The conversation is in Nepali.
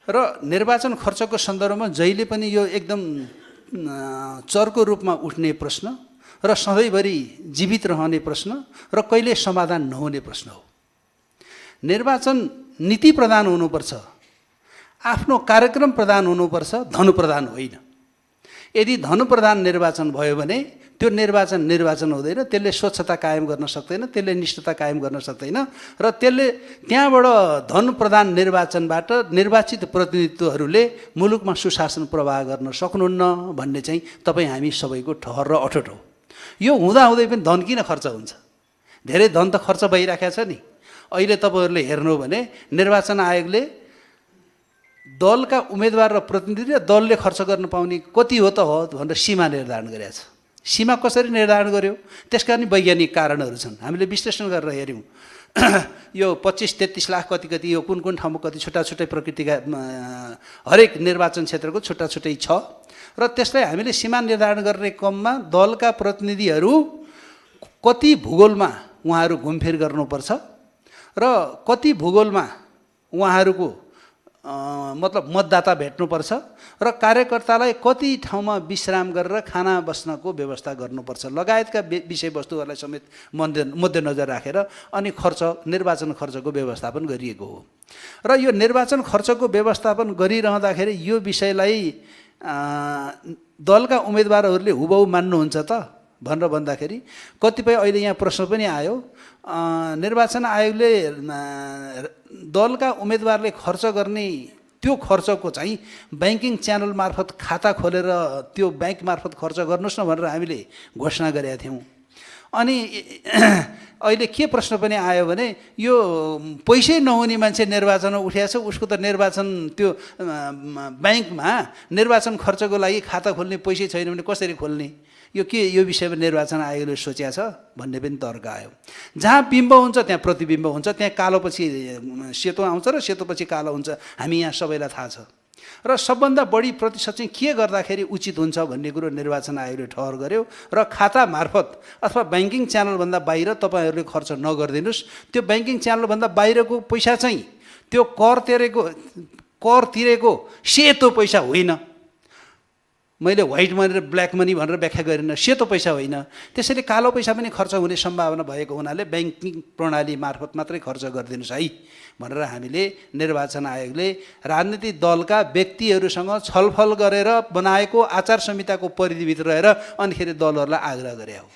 र निर्वाचन खर्चको सन्दर्भमा जहिले पनि यो एकदम चर्को रूपमा उठ्ने प्रश्न र सधैँभरि जीवित रहने प्रश्न र कहिले समाधान नहुने प्रश्न हो। निर्वाचन नीति प्रधान हुनुपर्छ, आफ्नो कार्यक्रम प्रधान हुनुपर्छ, धनु प्रधान होइन। यदि धनु प्रधान निर्वाचन भयो भने त्यो निर्वाचन हुँदैन, त्यसले स्वच्छता कायम गर्न सक्दैन, त्यसले निष्ठता कायम गर्न सक्दैन र त्यसले त्यहाँबाट धनु प्रधान निर्वाचनबाट निर्वाचित प्रतिनिधित्वहरूले मुलुकमा सुशासन प्रवाह गर्न सक्नुहुन्न भन्ने चाहिँ तपाईँ हामी सबैको ठहर र अठोट हो। यो हुँदाहुँदै पनि धन किन खर्च हुन्छ? धेरै धन त खर्च भइराखेको छ नि। अहिले तपाईँहरूले हेर्नु भने निर्वाचन आयोगले दलका उम्मेदवार र प्रतिनिधि र दलले खर्च गर्न पाउने कति हो त हो भनेर सीमा निर्धारण गरेको छ। सीमा कसरी निर्धारण गर्यो? त्यसका पनि वैज्ञानिक कारणहरू छन्। हामीले विश्लेषण गरेर हेऱ्यौँ। यो 25-33 लाख कति यो कुन कुन ठाउँमा कति छुट्टा छुट्टै प्रकृतिका हरेक निर्वाचन क्षेत्रको छुट्टा छुट्टै छ र त्यसलाई हामीले सीमा निर्धारण गर्ने क्रममा दलका प्रतिनिधिहरू कति भूगोलमा उहाँहरू घुमफिर गर्नुपर्छ र कति भूगोलमा उहाँहरूको मतलब मतदाता भेट्नुपर्छ र कार्यकर्तालाई कति ठाउँमा विश्राम गरेर खाना बस्नको व्यवस्था गर्नुपर्छ लगायतका विषयवस्तुहरूलाई समेत मध्यनजर राखेर अनि निर्वाचन खर्चको व्यवस्थापन गरिएको हो। र यो निर्वाचन खर्चको व्यवस्थापन गरिरहँदाखेरि यो विषयलाई दलका उम्मेदवारहरूले हुबहु मान्नुहुन्छ त भनेर भन्दाखेरि कतिपय अहिले यहाँ प्रश्न पनि आयो। निर्वाचन आयोगले दलका उम्मेदवारले खर्च गर्ने त्यो खर्चको चाहिँ ब्याङ्किङ च्यानल मार्फत खाता खोलेर त्यो ब्याङ्क मार्फत खर्च गर्नुहोस् न भनेर हामीले घोषणा गरेका थियौँ। अनि अहिले के प्रश्न पनि आयो भने यो पैसै नहुने मान्छे निर्वाचनमा उठेको छ, उसको त निर्वाचन त्यो ब्याङ्कमा निर्वाचन खर्चको लागि खाता खोल्ने पैसै छैन भने कसरी खोल्ने? यो विषयमा निर्वाचन आयोगले सोचेको छ भन्ने पनि तर्क आयो। जहाँ बिम्ब हुन्छ त्यहाँ प्रतिबिम्ब हुन्छ, त्यहाँ कालोपछि सेतो आउँछ र सेतोपछि कालो हुन्छ, हामी यहाँ सबैलाई थाहा छ। र सबभन्दा बढी प्रतिशत चाहिँ के गर्दाखेरि उचित हुन्छ भन्ने कुरो निर्वाचन आयोगले ठहर गर्यो र खाता मार्फत अथवा ब्याङ्किङ च्यानलभन्दा बाहिर तपाईँहरूले खर्च नगरिदिनुहोस्। त्यो ब्याङ्किङ च्यानलभन्दा बाहिरको पैसा चाहिँ त्यो कर तिरेको सेतो पैसा होइन। मैले व्हाइट मनी र ब्ल्याक मनी भनेर व्याख्या गरिनँ, सेतो पैसा होइन। त्यसैले कालो पैसा पनि खर्च हुने सम्भावना भएको हुनाले ब्याङ्किङ प्रणाली मार्फत मात्रै खर्च गरिदिनुहोस् है भनेर हामीले निर्वाचन आयोगले राजनीतिक दलका व्यक्तिहरूसँग छलफल गरेर बनाएको आचार संहिताको परिधिभित्र रहेर अनिखेरि दलहरूलाई आग्रह गरे हो।